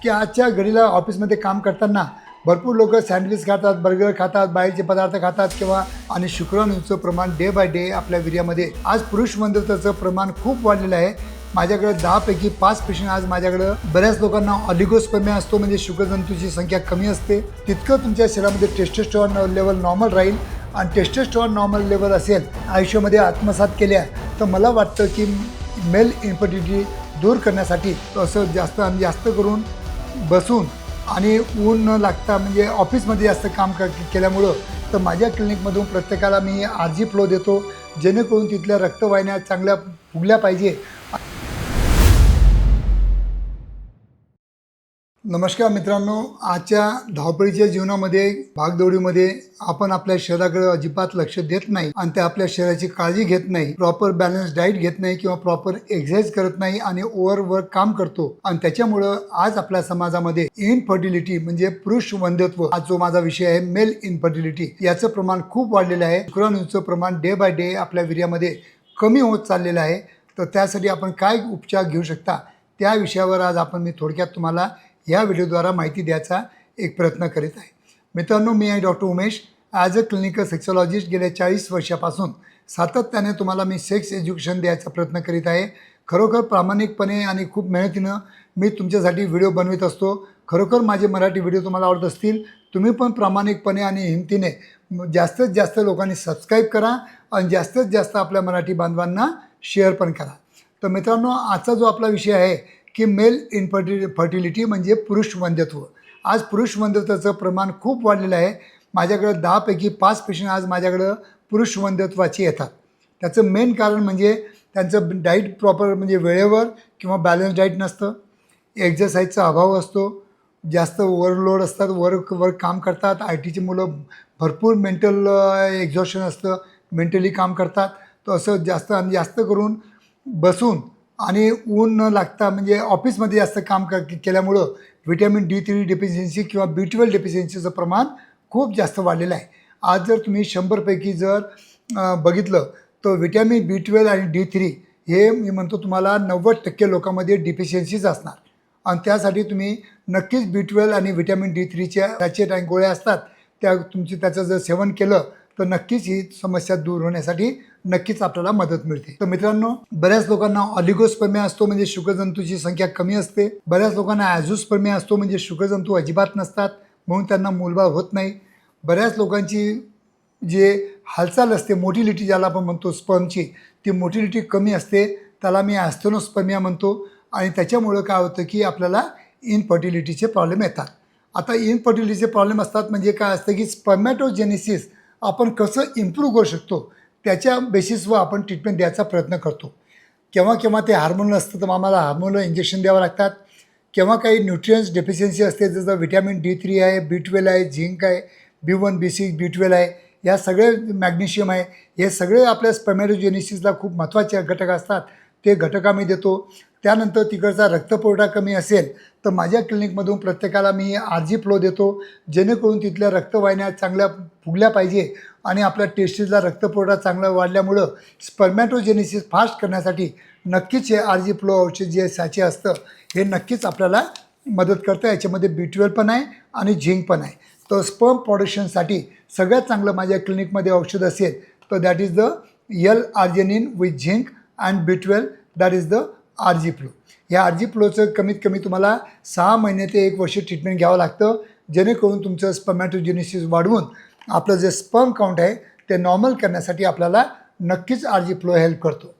की आजच्या घडीला ऑफिसमध्ये काम करताना भरपूर लोक सँडविच खातात, बर्गर खातात, बाहेरचे पदार्थ खातात किंवा आणि शुक्राणूंचं प्रमाण डे बाय डे आपल्या वीर्यामध्ये आज पुरुष मंदताचं प्रमाण खूप वाढलेलं आहे. माझ्याकडे 10पैकी 5 पेशंट आज माझ्याकडं. बऱ्याच लोकांना ऑलिगोस्पर्मिया असतो, म्हणजे शुक्रजंतूची संख्या कमी असते. तितकं तुमच्या शरीरामध्ये टेस्टोस्टेरॉन लेवल नॉर्मल राहील आणि टेस्टोस्टेरॉन नॉर्मल लेवल असेल आयुष्यामध्ये आत्मसात केल्या तर मला वाटतं की मेल इन्फर्टिलिटी दूर करण्यासाठी असं जास्त आणि जास्त करून बसून आणि ऊन न लागता म्हणजे ऑफिसमध्ये जास्त काम केल्यामुळं तर माझ्या क्लिनिकमधून प्रत्येकाला मी आरजी फ्लो देतो, जेणेकरून तिथल्या रक्तवाहिन्या चांगल्या फुगल्या पाहिजे. नमस्कार मित्रांनो, आजच्या धावपळीच्या जीवनामध्ये भागदौडीमध्ये आपण आपल्या शरीराकडे अजिबात लक्ष देत नाही आणि ते आपल्या शरीराची काळजी घेत नाही, प्रॉपर बॅलन्स डाईट घेत नाही किंवा प्रॉपर एक्सरसाइज करत नाही आणि ओव्हरवर्क काम करतो. आणि त्याच्यामुळं आज आपल्या समाजामध्ये इनफर्टिलिटी म्हणजे पुरुष वंध्यत्व हा जो माझा विषय आहे, मेल इनफर्टिलिटी, याचं प्रमाण खूप वाढलेलं आहे. शुक्राणूंचं प्रमाण डे बाय डे आपल्या वीर्यामध्ये कमी होत चाललेलं आहे. तर त्यासाठी आपण काय उपचार घेऊ शकता त्या विषयावर आज मी थोडक्यात तुम्हाला या व्हिडिओद्वारा माहिती द्यायचा एक प्रयत्न करीत आहे. मित्रांनो, मी आहे doctor Umesh. As a clinical sexologist गेल्या 40 वर्षापासून सातत्याने तुम्हाला मी सेक्स एज्युकेशन द्यायचा प्रयत्न करीत आहे. खरोखर प्रामाणिकपणे आणि खूप मेहनतीनं मी तुमच्यासाठी व्हिडिओ बनवित असतो. खरोखर माझे मराठी व्हिडिओ तुम्हाला आवडत असतील, तुम्ही पण प्रामाणिकपणे आणि हिमतीने जास्तीत जास्त लोकांनी सबस्क्राईब करा आणि जास्तीत जास्त आपल्या मराठी बांधवांना शेअर पण करा. तर मित्रांनो, आजचा जो आपला विषय आहे की मेल फर्टिलिटी म्हणजे पुरुष वंध्यत्व. आज पुरुष वंध्यत्वाचं प्रमाण खूप वाढलेलं आहे. माझ्याकडे 10पैकी 5 पेशंट आज माझ्याकडं पुरुष वंध्यत्वाचे येतात. त्याचं मेन कारण म्हणजे त्यांचं डाईट प्रॉपर म्हणजे वेळेवर किंवा बॅलन्स डाईट नसतं, एक्झरसाईजचा अभाव असतो, जास्त ओव्हरलोड असतात, वर्क काम करतात. आय टीची मुलं भरपूर मेंटल एक्झॉशन असतं, मेंटली काम करतात. तर असं जास्त आणि जास्त करून बसून आणि ऊन न लागता म्हणजे ऑफिसमध्ये जास्त काम केल्यामुळं व्हिटॅमिन D3 डेफिशियन्सी किंवा B12 डेफिशियन्सीचं प्रमाण खूप जास्त वाढलेलं आहे. आज जर तुम्ही 100पैकी जर बघितलं तर व्हिटॅमिन B12 आणि D3 हे मी म्हणतो तुम्हाला 90% लोकांमध्ये डिफिशियन्सीच असणार. आणि त्यासाठी तुम्ही नक्कीच B12 आणि व्हिटॅमिन D3च्या सॅचेट आणि गोळ्या असतात त्या त्याचं जर सेवन केलं तर नक्कीच ही समस्या दूर होण्यासाठी नक्कीच आपल्याला मदत मिळते. तर मित्रांनो, बऱ्याच लोकांना ऑलिगोस्पर्मिया असतो, म्हणजे शुक्रजंतूची संख्या कमी असते. बऱ्याच लोकांना ॲझोस्पर्मिया असतो, म्हणजे शुक्रजंतू अजिबात नसतात, म्हणून त्यांना मूलबाळ होत नाही. बऱ्याच लोकांची जे हालचाल असते, मोटिलिटी ज्याला आपण म्हणतो स्पर्मची, ती मोटिलिटी कमी असते, त्याला मी ॲस्थेनोस्पर्मिया म्हणतो. आणि त्याच्यामुळं काय होतं की आपल्याला इनफर्टिलिटीचे प्रॉब्लेम येतात. आता इनफर्टिलिटीचे प्रॉब्लेम असतात म्हणजे काय असतं की स्पर्मॅटोजेनेसिस आपण कसं इम्प्रूव्ह करू शकतो त्याच्या बेसिसवर आपण ट्रीटमेंट द्यायचा प्रयत्न करतो. केव्हा केव्हा ते हार्मोनल असतं तर आम्हाला हार्मोनल इंजेक्शन द्यावं लागतात. केव्हा काही न्यूट्रियन्स डेफिशियन्सी असते, जसं व्हिटॅमिन D3 आहे, B12 आहे, झिंक आहे, B1, B6, B12 आहे, या सगळे मॅग्नेशियम आहे, हे सगळे आपल्या स्पर्मॅटोजेनेसिसला खूप महत्त्वाचे घटक असतात. ते घटक आम्ही देतो. त्यानंतर तिकडचा रक्तपुरवठा कमी असेल तर माझ्या क्लिनिकमधून प्रत्येकाला मी आरजी फ्लो देतो, जेणेकरून तिथल्या रक्तवाहिन्या चांगल्या फुगल्या पाहिजे आणि आपल्या टेस्टिसला रक्तपुरवठा चांगला वाढल्यामुळं स्पर्मॅटोजेनेसिस फास्ट करण्यासाठी नक्कीच हे आरजी फ्लो औषध जे सॅचे असतं हे नक्कीच आपल्याला मदत करतं. याच्यामध्ये B12 पण आहे आणि झिंक पण आहे. तर स्पर्म प्रोडक्शनसाठी सगळ्यात चांगलं माझ्या क्लिनिकमध्ये औषध असेल तर दॅट इज द L-आर्जिनिन with zinc and B12, that is the RG flow. या आरजी फ्लोचं कमीत कमी तुम्हाला 6 महिने ते 1 वर्ष ट्रीटमेंट घ्यावं लागतं, जेणेकरून तुमचं स्पर्मॅटोजेनेसिस वाढवून आपलं जे स्पर्म काउंट आहे ते नॉर्मल करण्यासाठी आपल्याला नक्कीच आरजी फ्लो हेल्प करतो.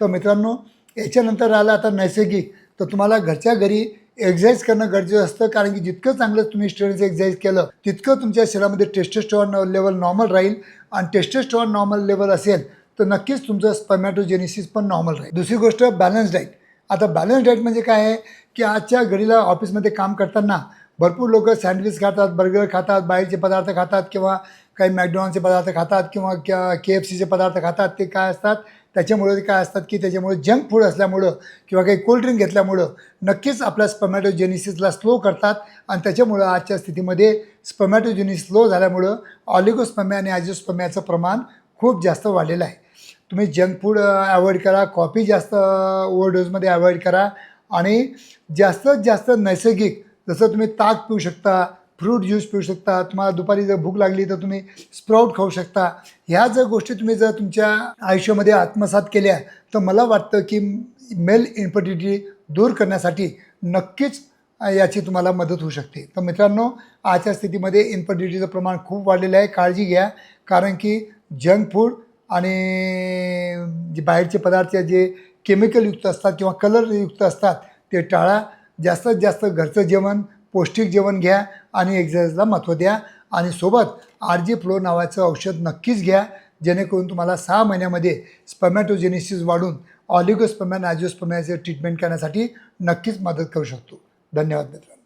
तर मित्रांनो, याच्यानंतर राहिलं आता नैसर्गिक. तर तुम्हाला घरच्या घरी एक्सरसाइज करणं गरजेचं असतं, कारण की जितकं चांगलं तुम्ही स्ट्रेंथ एक्सरसाइज केलं तितकं तुमच्या शरीरामध्ये टेस्टोस्टेरॉन लेवल नॉर्मल राहील आणि टेस्टोस्टेरॉन नॉर्मल लेवल असेल तर नक्कीच तुमचं स्पर्मॅटोजेनेसिस पण नॉर्मल राहील. दुसरी गोष्ट, बॅलन्स डाईट. आता बॅलन्स डाईट म्हणजे काय आहे की आजच्या घडीला ऑफिसमध्ये काम करताना भरपूर लोक सँडविच खातात, बर्गर खातात, बाहेरचे पदार्थ खातात किंवा काही मॅकडॉनल्डचे पदार्थ खातात किंवा KFCचे पदार्थ खातात. ते काय असतात त्याच्यामुळे काय असतात की त्याच्यामुळे जंक फूड असल्यामुळं किंवा काही कोल्ड्रिंक घेतल्यामुळं नक्कीच आपल्या स्पर्मॅटोजेनेसिसला स्लो करतात आणि त्याच्यामुळं आजच्या स्थितीमध्ये स्पर्मॅटोजेनेसिस स्लो झाल्यामुळं ऑलिगोस्पर्मिया आणि ॲझोस्पर्मियाचं प्रमाण खूप जास्त वाढलेलं आहे. तुम्ही जंक फूड अवॉइड करा, कॉफी जास्त ओव्हरडोजमध्ये अवॉइड करा आणि जास्तीत जास्त नैसर्गिक जसं तुम्ही ताक पिऊ शकता, फ्रूट ज्यूस पिऊ शकता, तुम्हाला दुपारी जर भूक लागली तर तुम्ही स्प्राउट खाऊ शकता. ह्या जर गोष्टी तुम्ही जर तुमच्या आयुष्यामध्ये आत्मसात केल्या तर मला वाटतं की मेल इन्फर्टिलिटी दूर करण्यासाठी नक्कीच याची तुम्हाला मदत होऊ शकते. तर मित्रांनो, आजच्या स्थितीमध्ये इन्फर्टिलिटीचं प्रमाण खूप वाढलेलं आहे. काळजी घ्या, कारण की जंक फूड आणि जे बाहेरचे पदार्थ जे केमिकलयुक्त असतात किंवा कलरयुक्त असतात ते टाळा. जास्तीत जास्त घरचं जेवण, पौष्टिक जेवण घ्या आणि एक्झरसाईजला महत्त्व द्या. आणि सोबत RG फ्लो नावाचं औषध नक्कीच घ्या, जेणेकरून तुम्हाला 6 महिन्यामध्ये स्पर्मॅटोजेनेसिस वाढून ऑलिगोस्पर्मिया, अँजिओस्पर्मियाचे ट्रीटमेंट करण्यासाठी नक्कीच मदत करू शकतो. धन्यवाद मित्रांनो.